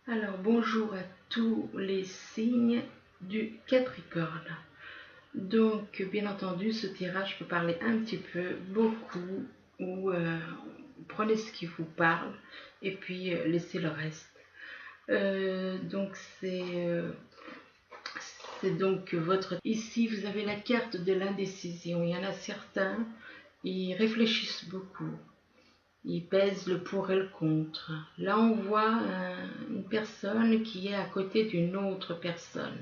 Alors bonjour à tous les signes du Capricorne. Donc bien entendu ce tirage peut parler un petit peu, beaucoup, ou prenez ce qui vous parle et puis laissez le reste. Donc c'est donc votre... Ici vous avez la carte de l'indécision. Il y en a certains, ils réfléchissent beaucoup. Il pèse le pour et le contre. Là, on voit une personne qui est à côté d'une autre personne.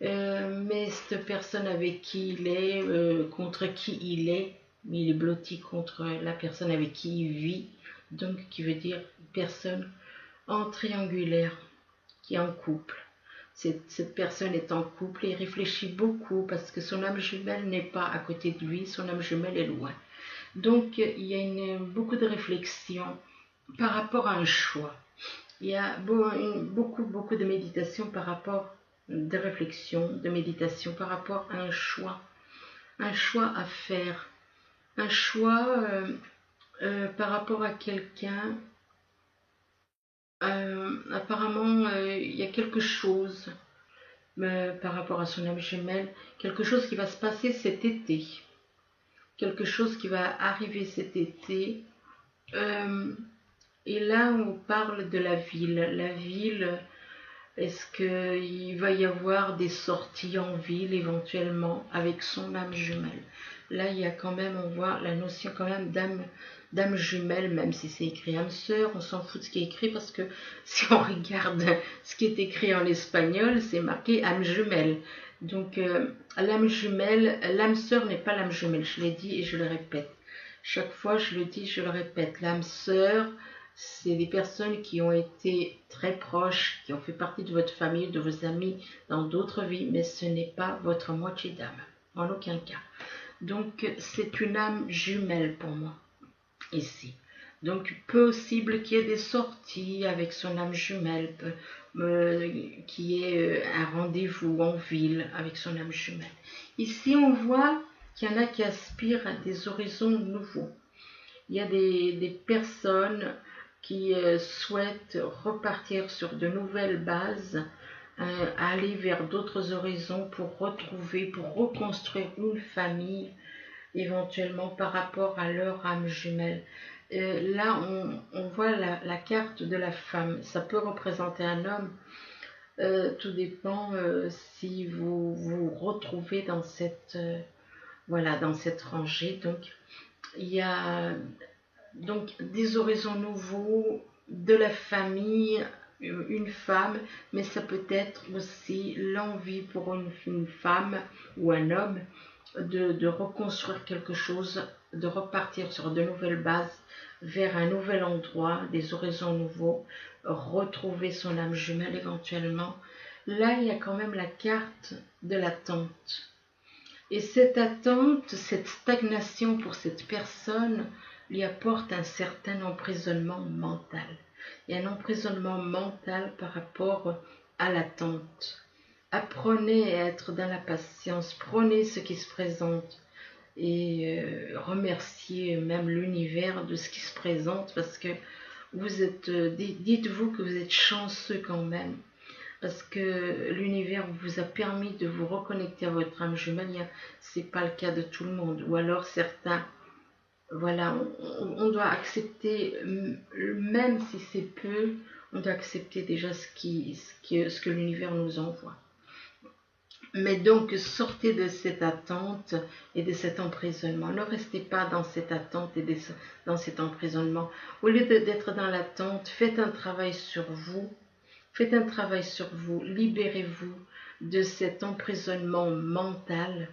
Mais cette personne avec qui il est, contre qui il est blotti contre la personne avec qui il vit. Donc, qui veut dire personne en triangulaire, qui est en couple. Cette personne est en couple et réfléchit beaucoup parce que son âme jumelle n'est pas à côté de lui, son âme jumelle est loin. Donc, il y a beaucoup de réflexion par rapport à un choix. Il y a beaucoup de méditation par rapport, de réflexion, de méditation par rapport à un choix à faire, un choix par rapport à quelqu'un. Apparemment, il y a quelque chose par rapport à son âme jumelle, quelque chose qui va se passer cet été, quelque chose qui va arriver cet été. Et là, on parle de la ville. La ville, est-ce qu'il va y avoir des sorties en ville éventuellement avec son âme jumelle? Là, il y a quand même, on voit la notion quand même d'âme jumelle, même si c'est écrit âme sœur, on s'en fout de ce qui est écrit parce que si on regarde ce qui est écrit en espagnol, c'est marqué âme jumelle. Donc, l'âme jumelle, l'âme sœur n'est pas l'âme jumelle, je l'ai dit et je le répète. Chaque fois, je le dis, je le répète. L'âme sœur, c'est des personnes qui ont été très proches, qui ont fait partie de votre famille, de vos amis dans d'autres vies, mais ce n'est pas votre moitié d'âme, en aucun cas. Donc, c'est une âme jumelle pour moi, ici. Donc, possible qu'il y ait des sorties avec son âme jumelle, qu'il y ait un rendez-vous en ville avec son âme jumelle. Ici, on voit qu'il y en a qui aspirent à des horizons nouveaux. Il y a des personnes qui souhaitent repartir sur de nouvelles bases, aller vers d'autres horizons pour retrouver, pour reconstruire une famille, éventuellement par rapport à leur âme jumelle. Là, on voit la carte de la femme. Ça peut représenter un homme. Tout dépend si vous vous retrouvez dans voilà, dans cette rangée. Donc, il y a donc des horizons nouveaux, de la famille, une femme, mais ça peut être aussi l'envie pour une femme ou un homme de reconstruire quelque chose, de repartir sur de nouvelles bases, vers un nouvel endroit, des horizons nouveaux, retrouver son âme jumelle éventuellement. Là, il y a quand même la carte de l'attente. Et cette attente, cette stagnation pour cette personne lui apporte un certain emprisonnement mental. Il y a un emprisonnement mental par rapport à l'attente. Apprenez à être dans la patience, prenez ce qui se présente et remerciez même l'univers de ce qui se présente parce que vous êtes, dites-vous que vous êtes chanceux quand même parce que l'univers vous a permis de vous reconnecter à votre âme jumelle. C'est pas le cas de tout le monde, ou alors certains. Voilà, on doit accepter, même si c'est peu, on doit accepter déjà ce que l'univers nous envoie. Mais donc, sortez de cette attente et de cet emprisonnement. Ne restez pas dans cette attente et dans cet emprisonnement. Au lieu d'être dans l'attente, faites un travail sur vous. Faites un travail sur vous. Libérez-vous de cet emprisonnement mental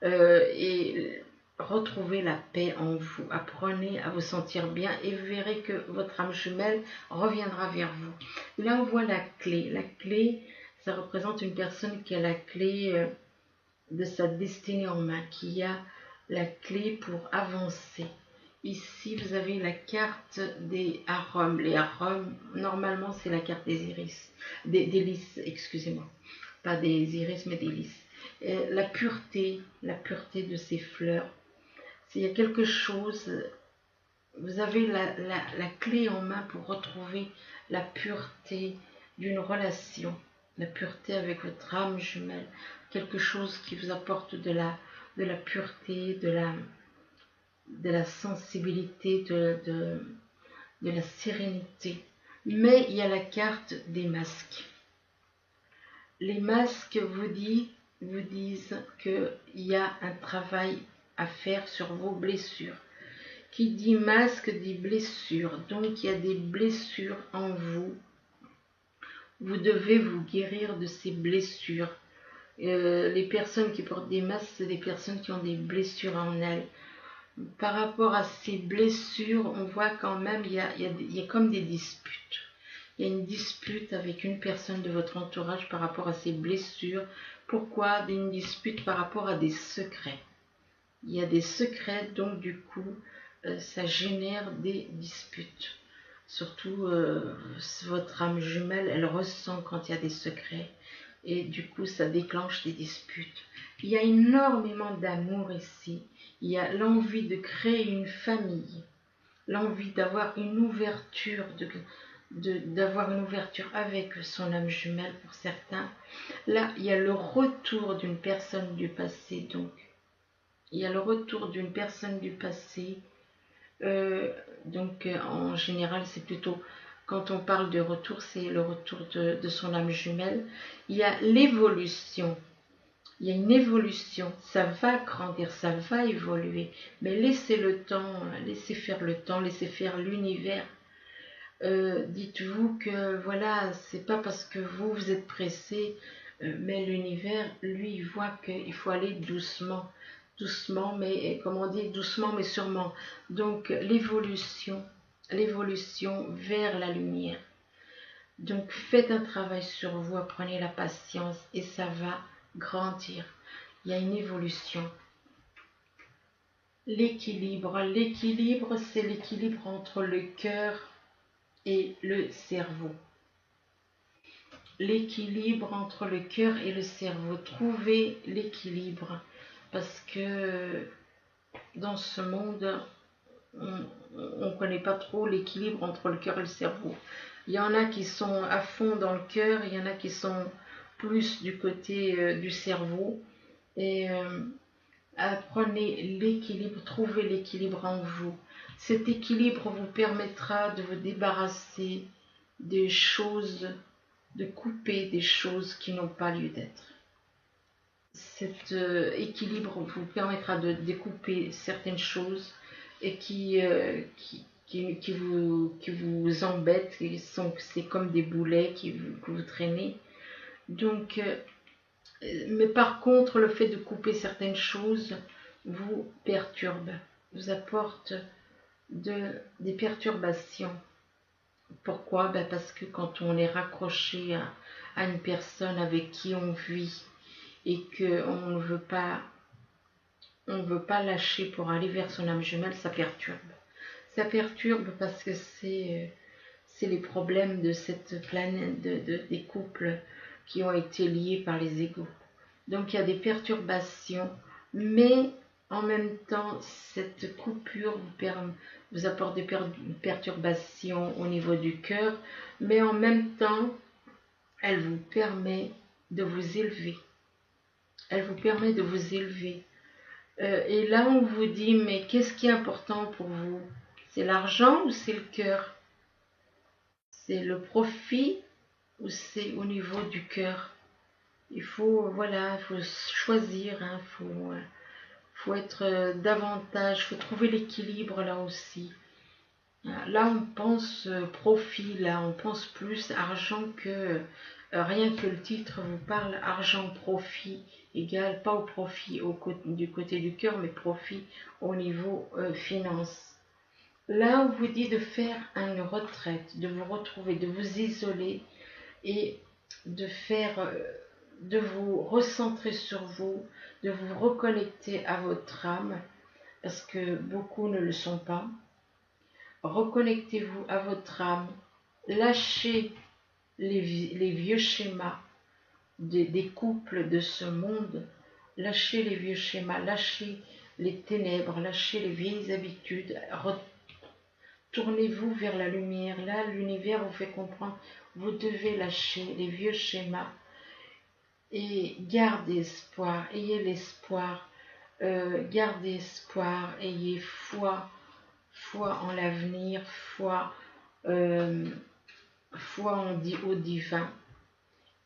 et retrouvez la paix en vous. Apprenez à vous sentir bien et vous verrez que votre âme jumelle reviendra vers vous. Là, on voit la clé. La clé, ça représente une personne qui a la clé de sa destinée en main, qui a la clé pour avancer. Ici, vous avez la carte des arômes. Les arômes, normalement, c'est la carte des iris. Des lys, excusez-moi. Pas des iris, mais des lys. La pureté de ces fleurs. Il y a quelque chose vous avez la clé en main pour retrouver la pureté d'une relation, la pureté avec votre âme jumelle, quelque chose qui vous apporte de la pureté, de la sensibilité, de la sérénité. Mais il y a la carte des masques. Les masques vous disent qu'il y a un travail à faire sur vos blessures. Qui dit masque dit blessure. Donc il y a des blessures en vous. Vous devez vous guérir de ces blessures. Les personnes qui portent des masques, c'est des personnes qui ont des blessures en elles. Par rapport à ces blessures, on voit quand même il y a comme des disputes. Il y a une dispute avec une personne de votre entourage par rapport à ces blessures. Pourquoi une dispute par rapport à des secrets? Il y a des secrets, donc du coup, ça génère des disputes. Surtout, votre âme jumelle, elle ressent quand il y a des secrets. Et du coup, ça déclenche des disputes. Il y a énormément d'amour ici. Il y a l'envie de créer une famille. L'envie d'avoir une ouverture, d'avoir une ouverture avec son âme jumelle pour certains. Là, il y a le retour d'une personne du passé, donc. Il y a le retour d'une personne du passé. En général, c'est plutôt, quand on parle de retour, c'est le retour de son âme jumelle. Il y a l'évolution. Il y a une évolution. Ça va grandir, ça va évoluer. Mais laissez le temps, laissez faire le temps, laissez faire l'univers. Dites-vous que voilà, c'est pas parce que vous êtes pressé, mais l'univers, lui, il voit qu'il faut aller doucement, doucement, mais comme on dit, doucement mais sûrement. Donc l'évolution vers la lumière. Donc faites un travail sur vous, apprenez la patience et ça va grandir. Il y a une évolution. L'équilibre, c'est l'équilibre entre le cœur et le cerveau. L'équilibre entre le cœur et le cerveau. Trouvez l'équilibre parce que dans ce monde, on ne connaît pas trop l'équilibre entre le cœur et le cerveau. Il y en a qui sont à fond dans le cœur, il y en a qui sont plus du côté du cerveau. Et apprenez l'équilibre, trouvez l'équilibre en vous. Cet équilibre vous permettra de vous débarrasser des choses, de couper des choses qui n'ont pas lieu d'être. Cet équilibre vous permettra de découper certaines choses et qui vous embêtent, c'est comme des boulets que vous traînez. Donc, mais par contre, le fait de couper certaines choses vous perturbe, vous apporte des perturbations. Pourquoi? Parce que quand on est raccroché à une personne avec qui on vit et qu'on ne veut pas, lâcher pour aller vers son âme jumelle, ça perturbe. Ça perturbe parce que c'est les problèmes de cette planète, des couples qui ont été liés par les égos. Donc il y a des perturbations, mais en même temps, cette coupure vous apporte des perturbations au niveau du cœur, mais en même temps, elle vous permet de vous élever. Elle vous permet de vous élever. Et là, on vous dit, mais qu'est-ce qui est important pour vous? C'est l'argent ou c'est le cœur? C'est le profit ou c'est au niveau du cœur? Il faut, voilà, il faut choisir, hein, faut être davantage, faut trouver l'équilibre là aussi. Là, on pense profit, là, on pense plus argent que rien que le titre vous parle, argent, profit, égale pas au profit du côté du cœur, mais profit au niveau finance. Là, on vous dit de faire une retraite, de vous retrouver, de vous isoler et de vous recentrer sur vous, de vous reconnecter à votre âme, parce que beaucoup ne le sont pas. Reconnectez-vous à votre âme, lâchez les vieux schémas des couples de ce monde, lâchez les vieux schémas, lâchez les ténèbres, lâchez les vieilles habitudes, Tournez-vous vers la lumière. Là, l'univers vous fait comprendre, vous devez lâcher les vieux schémas et gardez espoir, ayez l'espoir, gardez espoir, ayez foi, foi en l'avenir, euh, foi au divin,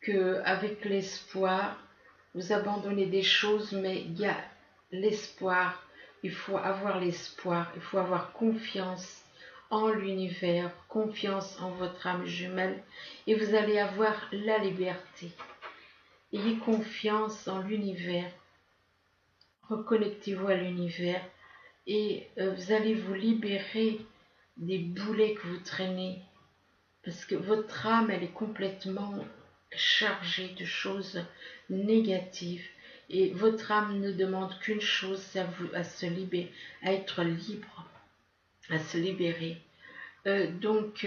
que avec l'espoir, vous abandonnez des choses, mais il y a l'espoir, il faut avoir l'espoir, il faut avoir confiance en l'univers, confiance en votre âme jumelle, et vous allez avoir la liberté. Ayez confiance en l'univers, reconnectez-vous à l'univers, et vous allez vous libérer des boulets que vous traînez, parce que votre âme, elle est complètement chargée de choses négatives, et votre âme ne demande qu'une chose, c'est à se libérer, à être libre, à se libérer. Donc,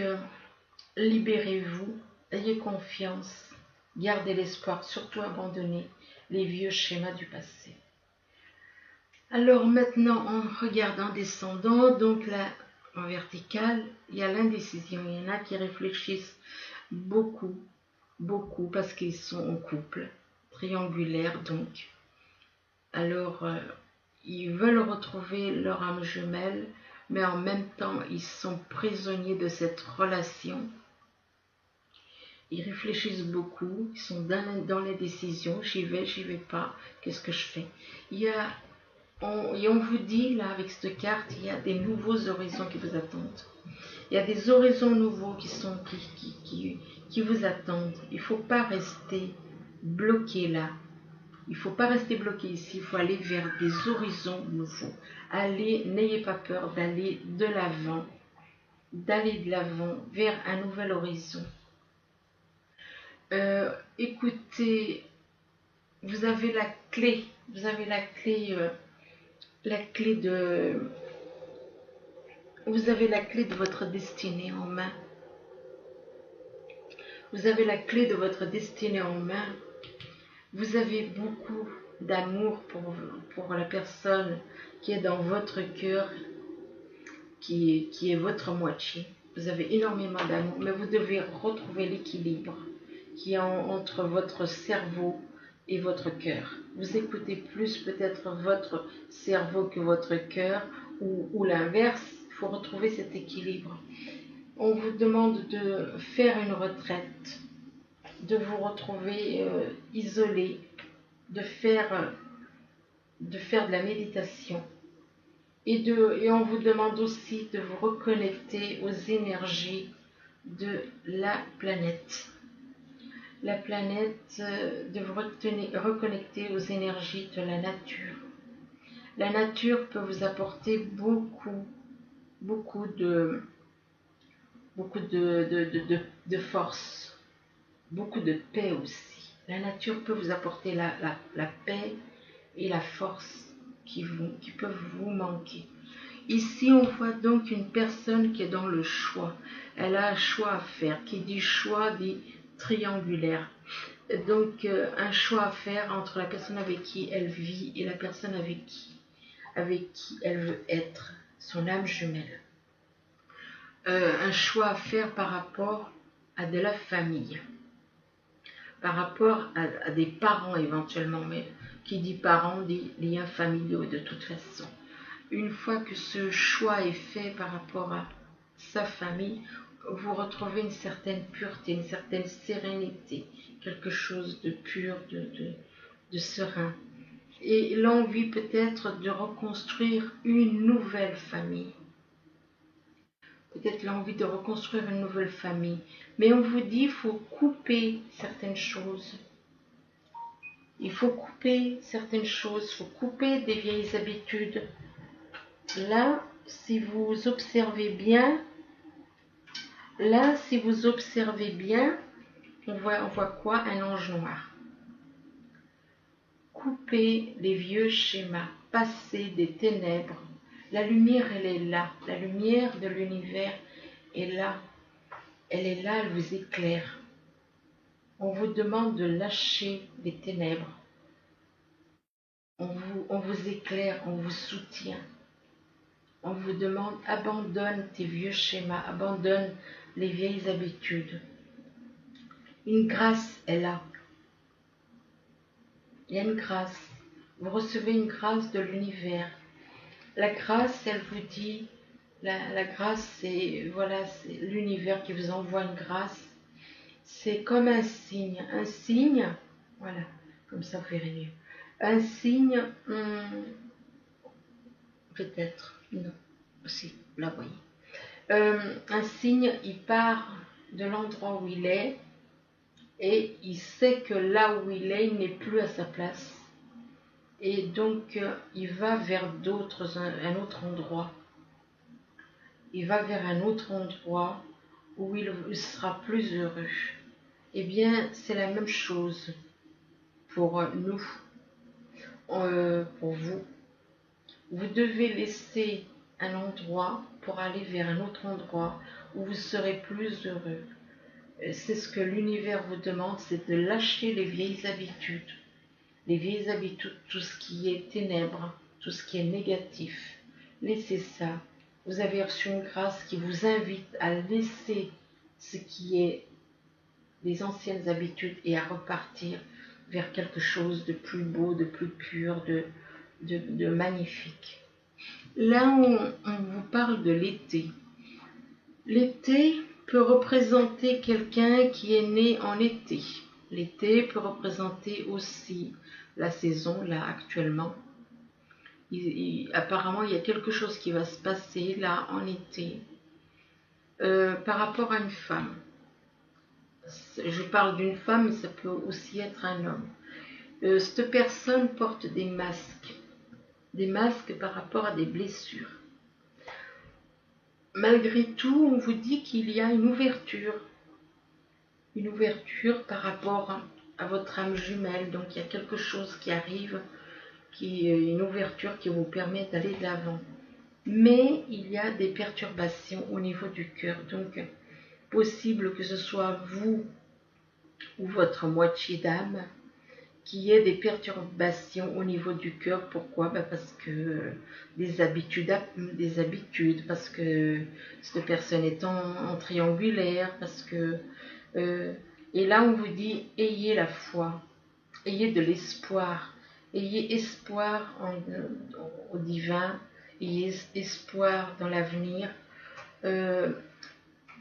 libérez-vous, ayez confiance, gardez l'espoir, surtout abandonnez les vieux schémas du passé. Alors maintenant, on regarde en descendant, donc là, en vertical, il y a l'indécision. Il y en a qui réfléchissent beaucoup, beaucoup, parce qu'ils sont en couple, triangulaire donc. Alors, ils veulent retrouver leur âme jumelle, mais en même temps, ils sont prisonniers de cette relation. Ils réfléchissent beaucoup, ils sont dans les décisions, j'y vais pas, qu'est-ce que je fais? Et on vous dit, là, avec cette carte, il y a des nouveaux horizons qui vous attendent. Il y a des horizons nouveaux qui vous attendent. Il ne faut pas rester bloqué là. Il ne faut pas rester bloqué ici, il faut aller vers des horizons nouveaux. Allez, n'ayez pas peur d'aller de l'avant vers un nouvel horizon. Écoutez, vous avez la clé de votre destinée en main. Vous avez la clé de votre destinée en main. Vous avez beaucoup d'amour pour la personne qui est dans votre cœur, qui est votre moitié. Vous avez énormément d'amour, mais vous devez retrouver l'équilibre qui est entre votre cerveau et votre cœur. Vous écoutez plus peut-être votre cerveau que votre cœur, ou l'inverse. Il faut retrouver cet équilibre. On vous demande de faire une retraite, de vous retrouver isolé, de faire de la méditation. Et on vous demande aussi de vous reconnecter aux énergies de la planète. La planète, de vous reconnecter aux énergies de la nature. La nature peut vous apporter beaucoup de force, beaucoup de paix aussi. La nature peut vous apporter la paix et la force qui peuvent vous manquer. Ici, on voit donc une personne qui est dans le choix. Elle a un choix à faire. Qui dit choix dit triangulaire. Donc, un choix à faire entre la personne avec qui elle vit et la personne avec qui elle veut être, son âme jumelle. Un choix à faire par rapport à de la famille, par rapport à des parents éventuellement, mais qui dit parents dit liens familiaux de toute façon. Une fois que ce choix est fait par rapport à sa famille, vous retrouvez une certaine pureté, une certaine sérénité, quelque chose de pur, de serein. Et l'envie peut-être de reconstruire une nouvelle famille. Peut-être l'envie de reconstruire une nouvelle famille. Mais on vous dit qu'il faut couper certaines choses. Il faut couper certaines choses, il faut couper des vieilles habitudes. Là, si vous observez bien, on voit quoi? Un ange noir. Couper les vieux schémas, passer des ténèbres. La lumière, elle est là. La lumière de l'univers est là. Elle est là, elle vous éclaire. On vous demande de lâcher les On vous demande, abandonne tes vieux schémas, abandonne les vieilles habitudes. Une grâce est là. Il y a une grâce. Vous recevez une grâce de l'univers. La grâce, elle vous dit, la grâce, c'est voilà, c'est l'univers qui vous envoie une grâce. C'est comme un signe, voilà, comme ça vous verrez mieux. Un signe, peut-être, non, si, là, voyez. Un signe, il part de l'endroit où il est et il sait que là où il est, il n'est plus à sa place. Et donc, il va vers un autre endroit. Il va vers un autre endroit où il sera plus heureux. Eh bien, c'est la même chose pour nous, pour vous. Vous devez laisser un endroit pour aller vers un autre endroit où vous serez plus heureux. C'est ce que l'univers vous demande, c'est de lâcher les vieilles habitudes. Les vieilles habitudes, tout ce qui est ténèbres, tout ce qui est négatif. Laissez ça. Vous avez reçu une grâce qui vous invite à laisser ce qui est les anciennes habitudes et à repartir vers quelque chose de plus beau, de plus pur, de magnifique. Là où on vous parle de l'été, l'été peut représenter quelqu'un qui est né en été. L'été peut représenter aussi la saison, là, actuellement. Apparemment, il y a quelque chose qui va se passer, là, en été, par rapport à une femme. Je parle d'une femme, mais ça peut aussi être un homme. Cette personne porte des masques par rapport à des blessures. Malgré tout, on vous dit qu'il y a une ouverture par rapport à votre âme jumelle. Donc il y a quelque chose qui arrive, une ouverture qui vous permet d'aller de l'avant. Mais il y a des perturbations au niveau du cœur. Donc possible que ce soit vous ou votre moitié d'âme qui ait des perturbations au niveau du cœur. Pourquoi? Parce que des habitudes, parce que cette personne est en triangulaire, parce que... et là, on vous dit, ayez la foi, ayez de l'espoir, ayez espoir au divin, ayez espoir dans l'avenir.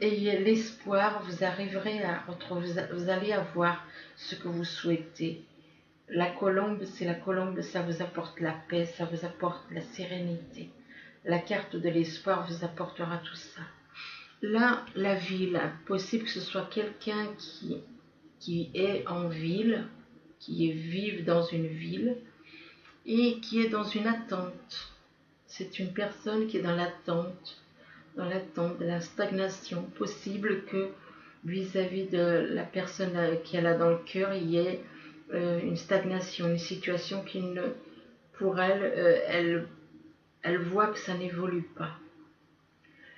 Ayez l'espoir, vous arriverez à retrouver, vous allez avoir ce que vous souhaitez. La colombe, c'est la colombe, ça vous apporte la paix, ça vous apporte la sérénité. La carte de l'espoir vous apportera tout ça. Là, la ville, possible que ce soit quelqu'un qui est en ville, qui vive dans une ville et qui est dans une attente. C'est une personne qui est dans l'attente de la stagnation. Possible que vis-à-vis de la personne qu'elle a dans le cœur, il y ait une stagnation, une situation qui ne, pour elle, elle voit que ça n'évolue pas.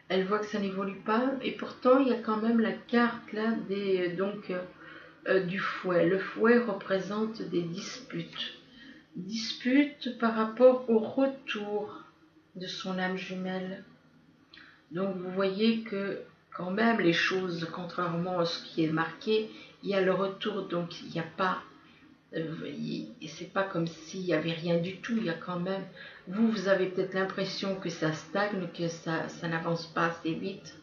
Elle voit que ça n'évolue pas, et pourtant il y a quand même la carte là du fouet. Le fouet représente des disputes. Disputes par rapport au retour de son âme jumelle. Donc vous voyez que quand même les choses, contrairement à ce qui est marqué, il y a le retour, donc il n'y a pas, c'est pas comme s'il n'y avait rien du tout, il y a quand même, vous avez peut-être l'impression que ça stagne, que ça n'avance pas assez vite,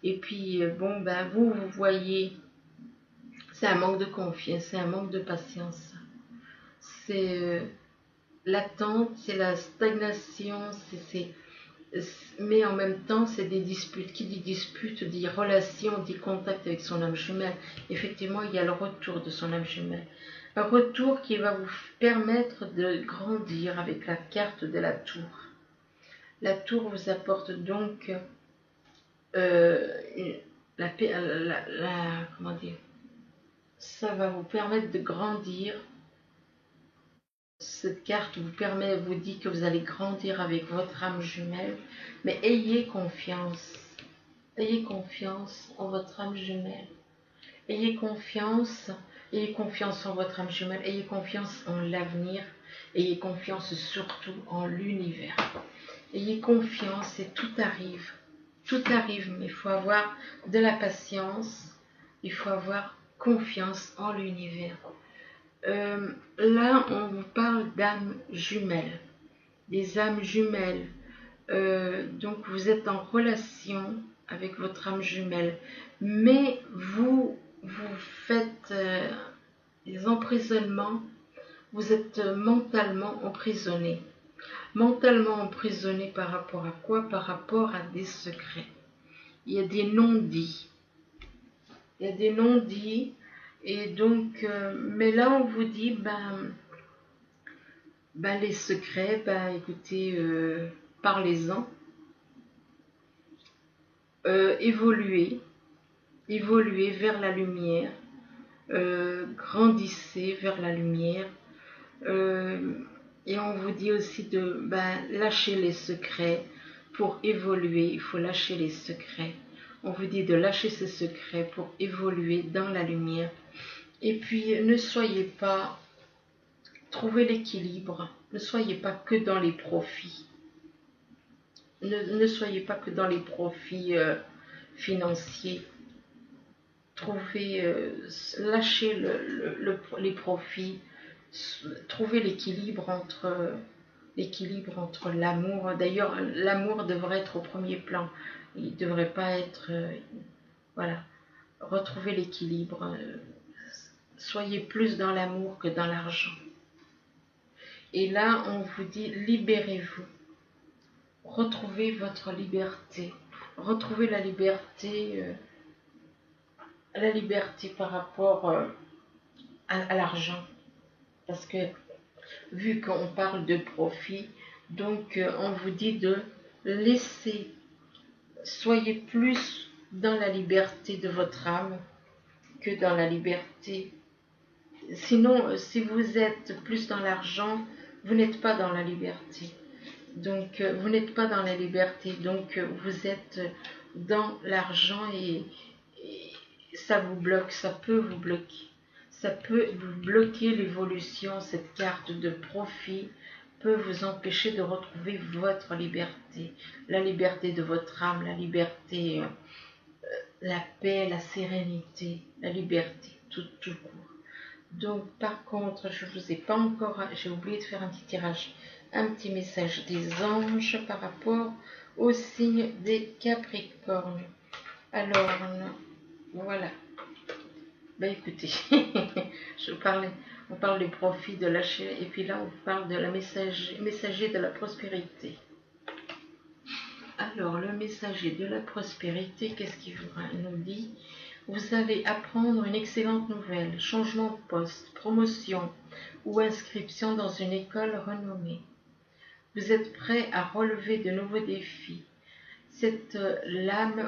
et puis vous voyez, c'est un manque de confiance, c'est un manque de patience, c'est l'attente, c'est la stagnation, mais en même temps, c'est des disputes. Qui dit dispute dit relation, dit contact avec son âme jumelle. Effectivement, il y a le retour de son âme jumelle. Un retour qui va vous permettre de grandir avec la carte de la tour. La tour vous apporte donc comment dire, ça va vous permettre de grandir. Cette carte vous dit que vous allez grandir avec votre âme jumelle, mais ayez confiance en votre âme jumelle. Ayez confiance en votre âme jumelle, ayez confiance en l'avenir, ayez confiance surtout en l'univers. Ayez confiance et tout arrive. Tout arrive, mais il faut avoir de la patience. Il faut avoir confiance en l'univers. Là, on vous parle d'âmes jumelles. Des âmes jumelles. Donc, vous êtes en relation avec votre âme jumelle. Mais vous faites des emprisonnements. Vous êtes mentalement emprisonné. Mentalement emprisonné par rapport à quoi? Par rapport à des secrets. Il y a des non-dits. Il y a des non-dits. Et donc, mais là, on vous dit, les secrets, écoutez, parlez-en. Évoluez vers la lumière. Grandissez vers la lumière. Et on vous dit aussi de lâcher les secrets. Pour évoluer, il faut lâcher les secrets. On vous dit de lâcher ces secrets pour évoluer dans la lumière. Et puis, ne soyez pas... Trouvez l'équilibre. Ne soyez pas que dans les profits. Ne soyez pas que dans les profits financiers. Lâchez les profits. Trouvez l'équilibre entre l'amour. D'ailleurs, l'amour devrait être au premier plan. Il ne devrait pas être... voilà. Retrouvez l'équilibre. Soyez plus dans l'amour que dans l'argent. Et là, on vous dit, libérez-vous. Retrouvez votre liberté. Retrouvez la liberté par rapport à l'argent. Parce que, vu qu'on parle de profit, donc on vous dit de laisser, soyez plus dans la liberté de votre âme que dans la liberté. Sinon, si vous êtes plus dans l'argent, vous n'êtes pas dans la liberté. Donc, vous n'êtes pas dans la liberté. Donc, vous êtes dans l'argent et ça vous bloque, ça peut vous bloquer. Ça peut vous bloquer l'évolution. Cette carte de profit peut vous empêcher de retrouver votre liberté. La liberté de votre âme, la liberté, la paix, la sérénité, la liberté, tout court. Donc, par contre, je vous ai pas encore, j'ai oublié de faire un petit tirage, un petit message des anges par rapport au signe des Capricornes. Alors, voilà. Écoutez, on parle du profit, de lâcher, et puis là, on parle de la messager de la prospérité. Alors, le messager de la prospérité, qu'est-ce qu'il nous dit? Vous allez apprendre une excellente nouvelle, changement de poste, promotion ou inscription dans une école renommée. Vous êtes prêt à relever de nouveaux défis. Cette lame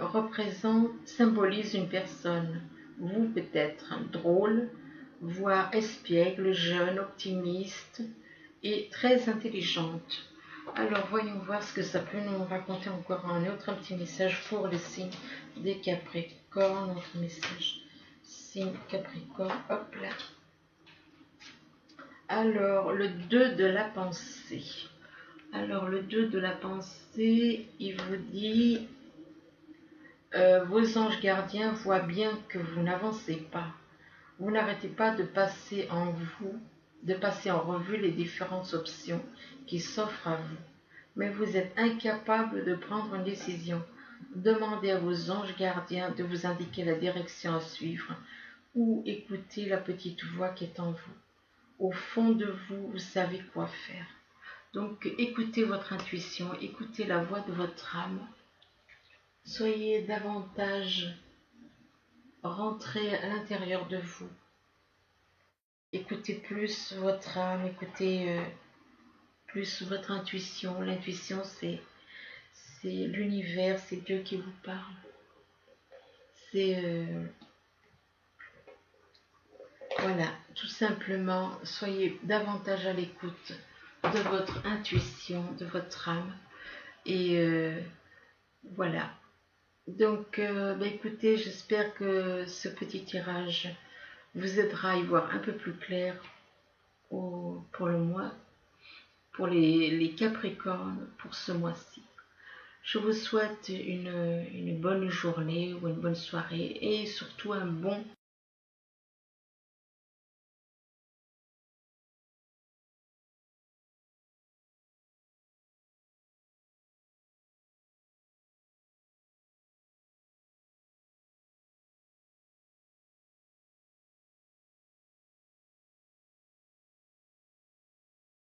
symbolise une personne, vous peut-être, drôle, voire espiègle, jeune, optimiste et très intelligente. Alors voyons voir ce que ça peut nous raconter encore un petit message pour les signes des Capricornes. Notre message, signe Capricorne, hop là. Alors le 2 de la pensée. Alors le 2 de la pensée, il vous dit, vos anges gardiens voient bien que vous n'avancez pas. Vous n'arrêtez pas de passer en revue les différentes options qui s'offrent à vous. Mais vous êtes incapable de prendre une décision. Demandez à vos anges gardiens de vous indiquer la direction à suivre ou écoutez la petite voix qui est en vous. Au fond de vous, vous savez quoi faire. Donc écoutez votre intuition, écoutez la voix de votre âme. Soyez davantage rentrés à l'intérieur de vous. Écoutez plus votre âme, écoutez plus votre intuition. L'intuition, c'est l'univers, c'est Dieu qui vous parle. Voilà, tout simplement, soyez davantage à l'écoute de votre intuition, de votre âme. Et voilà. Donc, écoutez, j'espère que ce petit tirage vous aidera à y voir un peu plus clair pour le mois, pour les Capricornes, pour ce mois-ci. Je vous souhaite une bonne journée ou une bonne soirée et surtout un bon